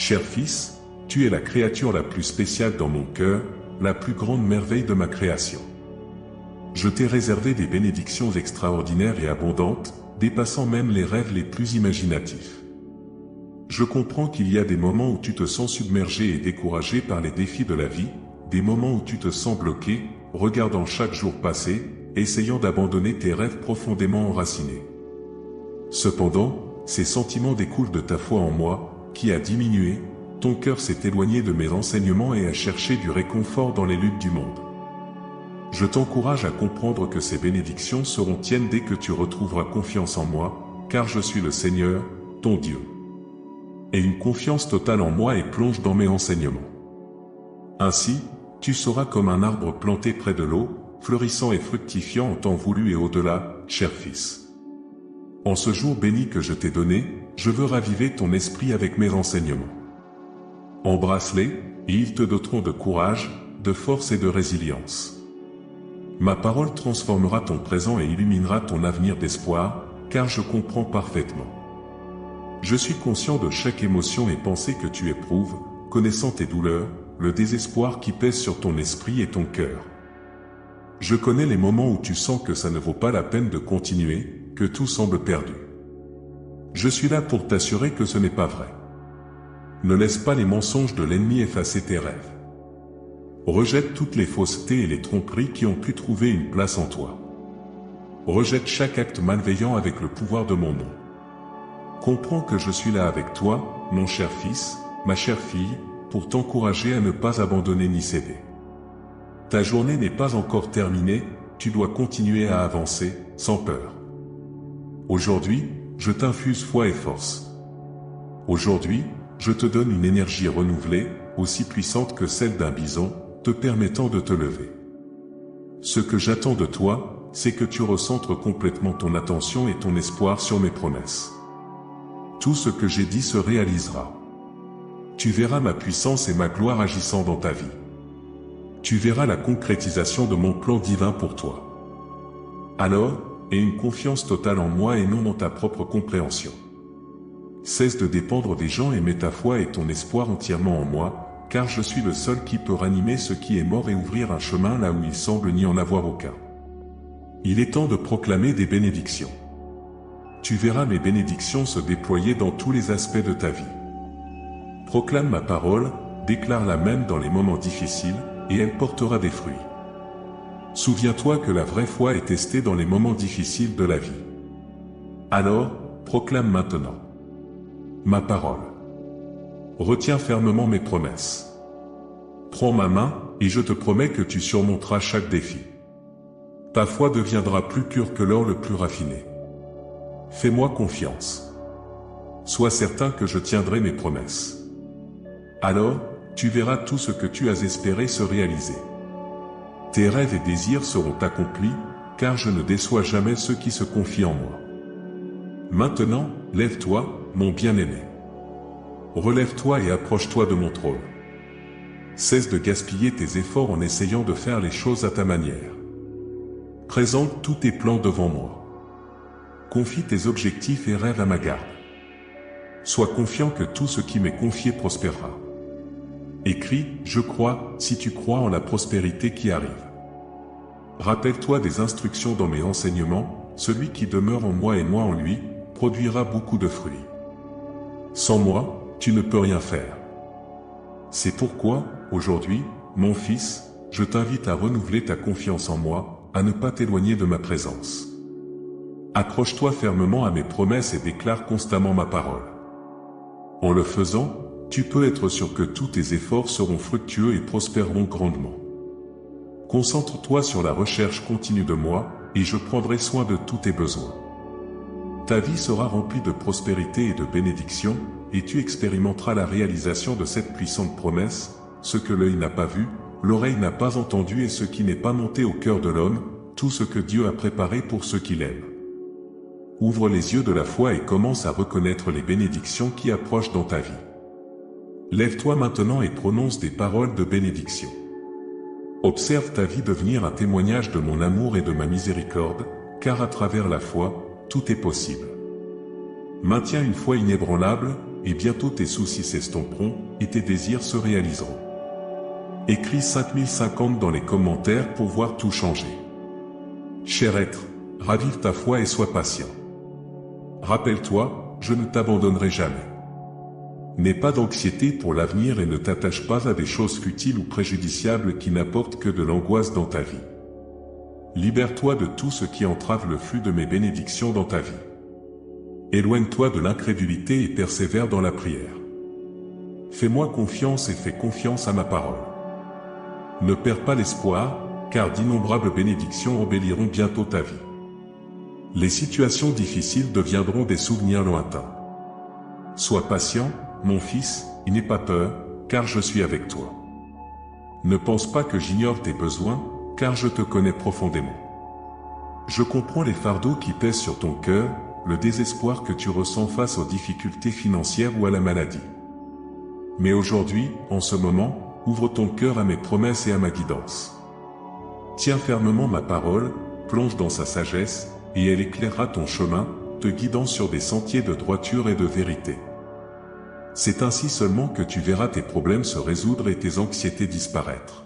Cher fils, tu es la créature la plus spéciale dans mon cœur, la plus grande merveille de ma création. Je t'ai réservé des bénédictions extraordinaires et abondantes, dépassant même les rêves les plus imaginatifs. Je comprends qu'il y a des moments où tu te sens submergé et découragé par les défis de la vie, des moments où tu te sens bloqué, regardant chaque jour passer, essayant d'abandonner tes rêves profondément enracinés. Cependant, ces sentiments découlent de ta foi en moi, qui a diminué, ton cœur s'est éloigné de mes enseignements et a cherché du réconfort dans les luttes du monde. Je t'encourage à comprendre que ces bénédictions seront tiennes dès que tu retrouveras confiance en moi, car je suis le Seigneur, ton Dieu. Et une confiance totale en moi et plonge dans mes enseignements. Ainsi, tu seras comme un arbre planté près de l'eau, fleurissant et fructifiant en temps voulu et au-delà, cher fils. En ce jour béni que je t'ai donné, je veux raviver ton esprit avec mes enseignements. Embrasse-les, et ils te doteront de courage, de force et de résilience. Ma parole transformera ton présent et illuminera ton avenir d'espoir, car je comprends parfaitement. Je suis conscient de chaque émotion et pensée que tu éprouves, connaissant tes douleurs, le désespoir qui pèse sur ton esprit et ton cœur. Je connais les moments où tu sens que ça ne vaut pas la peine de continuer, que tout semble perdu. Je suis là pour t'assurer que ce n'est pas vrai. Ne laisse pas les mensonges de l'ennemi effacer tes rêves. Rejette toutes les faussetés et les tromperies qui ont pu trouver une place en toi. Rejette chaque acte malveillant avec le pouvoir de mon nom. Comprends que je suis là avec toi, mon cher fils, ma chère fille, pour t'encourager à ne pas abandonner ni céder. Ta journée n'est pas encore terminée, tu dois continuer à avancer, sans peur. Aujourd'hui, je t'infuse foi et force. Aujourd'hui, je te donne une énergie renouvelée, aussi puissante que celle d'un bison, te permettant de te lever. Ce que j'attends de toi, c'est que tu recentres complètement ton attention et ton espoir sur mes promesses. Tout ce que j'ai dit se réalisera. Tu verras ma puissance et ma gloire agissant dans ta vie. Tu verras la concrétisation de mon plan divin pour toi. Alors, aie une confiance totale en moi et non dans ta propre compréhension. Cesse de dépendre des gens et mets ta foi et ton espoir entièrement en moi, car je suis le seul qui peut ranimer ce qui est mort et ouvrir un chemin là où il semble n'y en avoir aucun. Il est temps de proclamer des bénédictions. Tu verras mes bénédictions se déployer dans tous les aspects de ta vie. Proclame ma parole, déclare-la même dans les moments difficiles, et elle portera des fruits. Souviens-toi que la vraie foi est testée dans les moments difficiles de la vie. Alors, proclame maintenant ma parole. Retiens fermement mes promesses. Prends ma main, et je te promets que tu surmonteras chaque défi. Ta foi deviendra plus pure que l'or le plus raffiné. Fais-moi confiance. Sois certain que je tiendrai mes promesses. Alors, tu verras tout ce que tu as espéré se réaliser. Tes rêves et désirs seront accomplis, car je ne déçois jamais ceux qui se confient en moi. Maintenant, lève-toi, mon bien-aimé. Relève-toi et approche-toi de mon trône. Cesse de gaspiller tes efforts en essayant de faire les choses à ta manière. Présente tous tes plans devant moi. Confie tes objectifs et rêves à ma garde. Sois confiant que tout ce qui m'est confié prospérera. Écris, je crois, si tu crois en la prospérité qui arrive. Rappelle-toi des instructions dans mes enseignements, celui qui demeure en moi et moi en lui, produira beaucoup de fruits. Sans moi, tu ne peux rien faire. C'est pourquoi, aujourd'hui, mon fils, je t'invite à renouveler ta confiance en moi, à ne pas t'éloigner de ma présence. Accroche-toi fermement à mes promesses et déclare constamment ma parole. En le faisant, tu peux être sûr que tous tes efforts seront fructueux et prospéreront grandement. Concentre-toi sur la recherche continue de moi, et je prendrai soin de tous tes besoins. Ta vie sera remplie de prospérité et de bénédiction, et tu expérimenteras la réalisation de cette puissante promesse, ce que l'œil n'a pas vu, l'oreille n'a pas entendu et ce qui n'est pas monté au cœur de l'homme, tout ce que Dieu a préparé pour ceux qui l'aiment. Ouvre les yeux de la foi et commence à reconnaître les bénédictions qui approchent dans ta vie. Lève-toi maintenant et prononce des paroles de bénédiction. Observe ta vie devenir un témoignage de mon amour et de ma miséricorde, car à travers la foi, tout est possible. Maintiens une foi inébranlable, et bientôt tes soucis s'estomperont, et tes désirs se réaliseront. Écris 5050 dans les commentaires pour voir tout changer. Cher être, ravive ta foi et sois patient. Rappelle-toi, je ne t'abandonnerai jamais. N'aie pas d'anxiété pour l'avenir et ne t'attache pas à des choses futiles ou préjudiciables qui n'apportent que de l'angoisse dans ta vie. Libère-toi de tout ce qui entrave le flux de mes bénédictions dans ta vie. Éloigne-toi de l'incrédulité et persévère dans la prière. Fais-moi confiance et fais confiance à ma parole. Ne perds pas l'espoir, car d'innombrables bénédictions embelliront bientôt ta vie. Les situations difficiles deviendront des souvenirs lointains. Sois patient, mon fils, et n'aie pas peur, car je suis avec toi. Ne pense pas que j'ignore tes besoins, car je te connais profondément. Je comprends les fardeaux qui pèsent sur ton cœur, le désespoir que tu ressens face aux difficultés financières ou à la maladie. Mais aujourd'hui, en ce moment, ouvre ton cœur à mes promesses et à ma guidance. Tiens fermement ma parole, plonge dans sa sagesse, et elle éclairera ton chemin, te guidant sur des sentiers de droiture et de vérité. C'est ainsi seulement que tu verras tes problèmes se résoudre et tes anxiétés disparaître.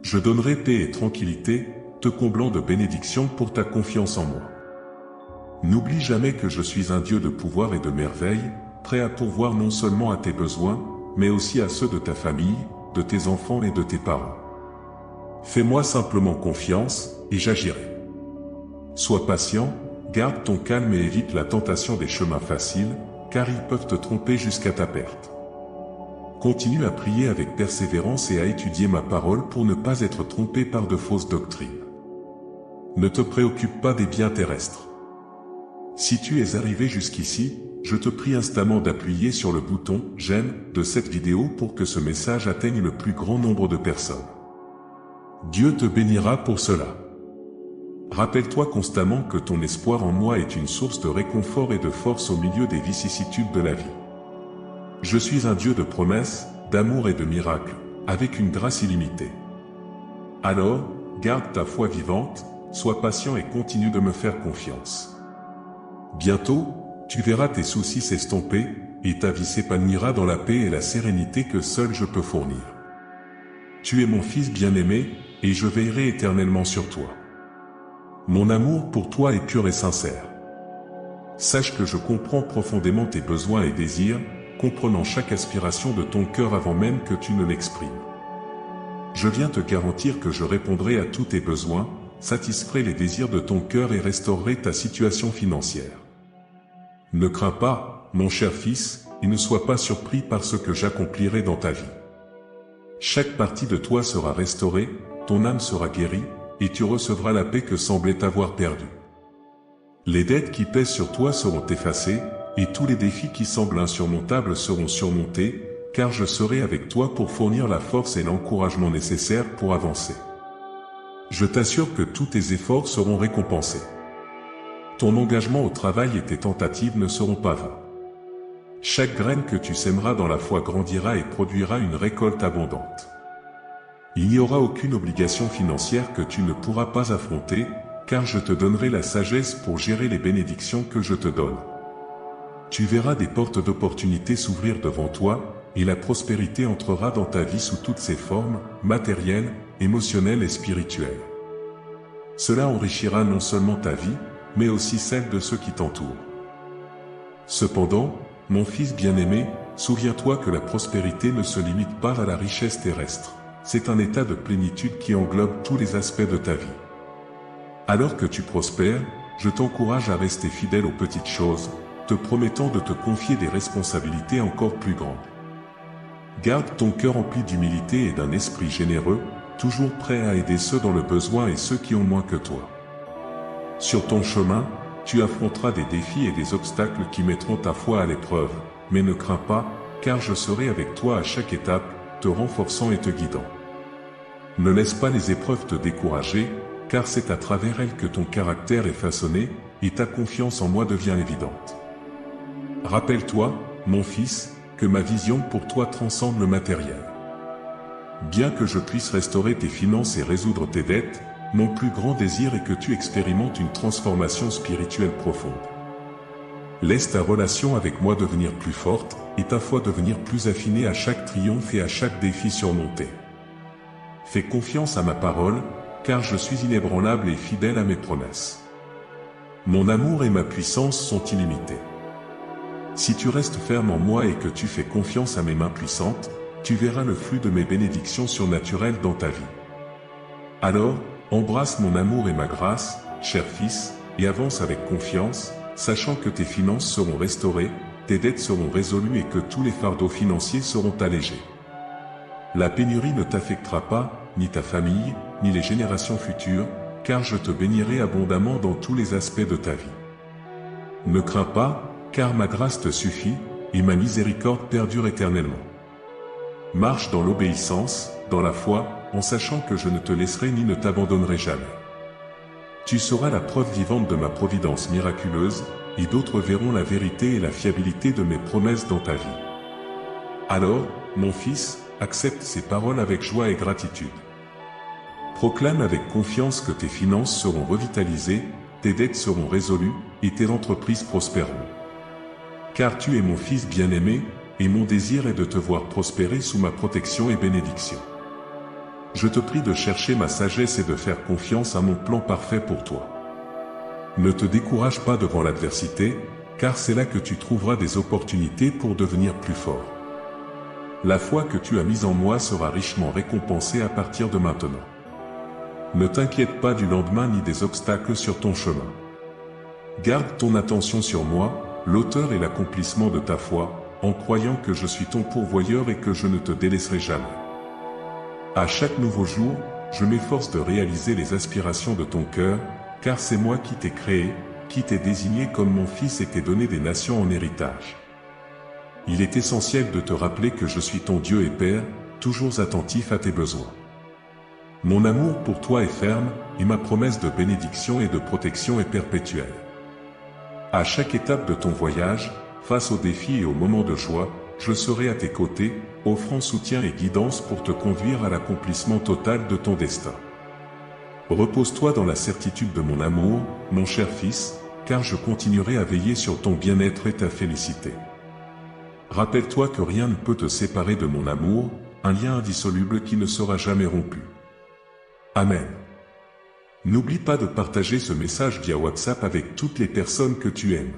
Je donnerai paix et tranquillité, te comblant de bénédictions pour ta confiance en moi. N'oublie jamais que je suis un Dieu de pouvoir et de merveille, prêt à pourvoir non seulement à tes besoins, mais aussi à ceux de ta famille, de tes enfants et de tes parents. Fais-moi simplement confiance, et j'agirai. Sois patient, garde ton calme et évite la tentation des chemins faciles, car ils peuvent te tromper jusqu'à ta perte. Continue à prier avec persévérance et à étudier ma parole pour ne pas être trompé par de fausses doctrines. Ne te préoccupe pas des biens terrestres. Si tu es arrivé jusqu'ici, je te prie instamment d'appuyer sur le bouton « J'aime » de cette vidéo pour que ce message atteigne le plus grand nombre de personnes. Dieu te bénira pour cela. Rappelle-toi constamment que ton espoir en moi est une source de réconfort et de force au milieu des vicissitudes de la vie. Je suis un Dieu de promesses, d'amour et de miracles, avec une grâce illimitée. Alors, garde ta foi vivante, sois patient et continue de me faire confiance. Bientôt, tu verras tes soucis s'estomper, et ta vie s'épanouira dans la paix et la sérénité que seul je peux fournir. Tu es mon fils bien-aimé, et je veillerai éternellement sur toi. Mon amour pour toi est pur et sincère. Sache que je comprends profondément tes besoins et désirs, comprenant chaque aspiration de ton cœur avant même que tu ne l'exprimes. Je viens te garantir que je répondrai à tous tes besoins, satisferai les désirs de ton cœur et restaurerai ta situation financière. Ne crains pas, mon cher fils, et ne sois pas surpris par ce que j'accomplirai dans ta vie. Chaque partie de toi sera restaurée, ton âme sera guérie, et tu recevras la paix que semblait avoir perdue. Les dettes qui pèsent sur toi seront effacées, et tous les défis qui semblent insurmontables seront surmontés, car je serai avec toi pour fournir la force et l'encouragement nécessaires pour avancer. Je t'assure que tous tes efforts seront récompensés. Ton engagement au travail et tes tentatives ne seront pas vains. Chaque graine que tu sèmeras dans la foi grandira et produira une récolte abondante. Il n'y aura aucune obligation financière que tu ne pourras pas affronter, car je te donnerai la sagesse pour gérer les bénédictions que je te donne. Tu verras des portes d'opportunités s'ouvrir devant toi, et la prospérité entrera dans ta vie sous toutes ses formes, matérielles, émotionnelles et spirituelles. Cela enrichira non seulement ta vie, mais aussi celle de ceux qui t'entourent. Cependant, mon fils bien-aimé, souviens-toi que la prospérité ne se limite pas à la richesse terrestre. C'est un état de plénitude qui englobe tous les aspects de ta vie. Alors que tu prospères, je t'encourage à rester fidèle aux petites choses, te promettant de te confier des responsabilités encore plus grandes. Garde ton cœur rempli d'humilité et d'un esprit généreux, toujours prêt à aider ceux dans le besoin et ceux qui ont moins que toi. Sur ton chemin, tu affronteras des défis et des obstacles qui mettront ta foi à l'épreuve, mais ne crains pas, car je serai avec toi à chaque étape, te renforçant et te guidant. Ne laisse pas les épreuves te décourager, car c'est à travers elles que ton caractère est façonné, et ta confiance en moi devient évidente. Rappelle-toi, mon fils, que ma vision pour toi transcende le matériel. Bien que je puisse restaurer tes finances et résoudre tes dettes, mon plus grand désir est que tu expérimentes une transformation spirituelle profonde. Laisse ta relation avec moi devenir plus forte, et ta foi devenir plus affinée à chaque triomphe et à chaque défi surmonté. Fais confiance à ma parole, car je suis inébranlable et fidèle à mes promesses. Mon amour et ma puissance sont illimités. Si tu restes ferme en moi et que tu fais confiance à mes mains puissantes, tu verras le flux de mes bénédictions surnaturelles dans ta vie. Alors, embrasse mon amour et ma grâce, cher fils, et avance avec confiance, sachant que tes finances seront restaurées, tes dettes seront résolues et que tous les fardeaux financiers seront allégés. La pénurie ne t'affectera pas, ni ta famille, ni les générations futures, car je te bénirai abondamment dans tous les aspects de ta vie. Ne crains pas, car ma grâce te suffit, et ma miséricorde perdure éternellement. Marche dans l'obéissance, dans la foi, en sachant que je ne te laisserai ni ne t'abandonnerai jamais. Tu seras la preuve vivante de ma providence miraculeuse, et d'autres verront la vérité et la fiabilité de mes promesses dans ta vie. Alors, mon fils, accepte ces paroles avec joie et gratitude. Proclame avec confiance que tes finances seront revitalisées, tes dettes seront résolues, et tes entreprises prospéreront. Car tu es mon fils bien-aimé, et mon désir est de te voir prospérer sous ma protection et bénédiction. Je te prie de chercher ma sagesse et de faire confiance à mon plan parfait pour toi. Ne te décourage pas devant l'adversité, car c'est là que tu trouveras des opportunités pour devenir plus fort. La foi que tu as mise en moi sera richement récompensée à partir de maintenant. Ne t'inquiète pas du lendemain ni des obstacles sur ton chemin. Garde ton attention sur moi, l'auteur et l'accomplissement de ta foi, en croyant que je suis ton pourvoyeur et que je ne te délaisserai jamais. À chaque nouveau jour, je m'efforce de réaliser les aspirations de ton cœur, car c'est moi qui t'ai créé, qui t'ai désigné comme mon fils et t'ai donné des nations en héritage. Il est essentiel de te rappeler que je suis ton Dieu et Père, toujours attentif à tes besoins. Mon amour pour toi est ferme, et ma promesse de bénédiction et de protection est perpétuelle. À chaque étape de ton voyage, face aux défis et aux moments de joie, je serai à tes côtés, offrant soutien et guidance pour te conduire à l'accomplissement total de ton destin. Repose-toi dans la certitude de mon amour, mon cher fils, car je continuerai à veiller sur ton bien-être et ta félicité. Rappelle-toi que rien ne peut te séparer de mon amour, un lien indissoluble qui ne sera jamais rompu. Amen. N'oublie pas de partager ce message via WhatsApp avec toutes les personnes que tu aimes.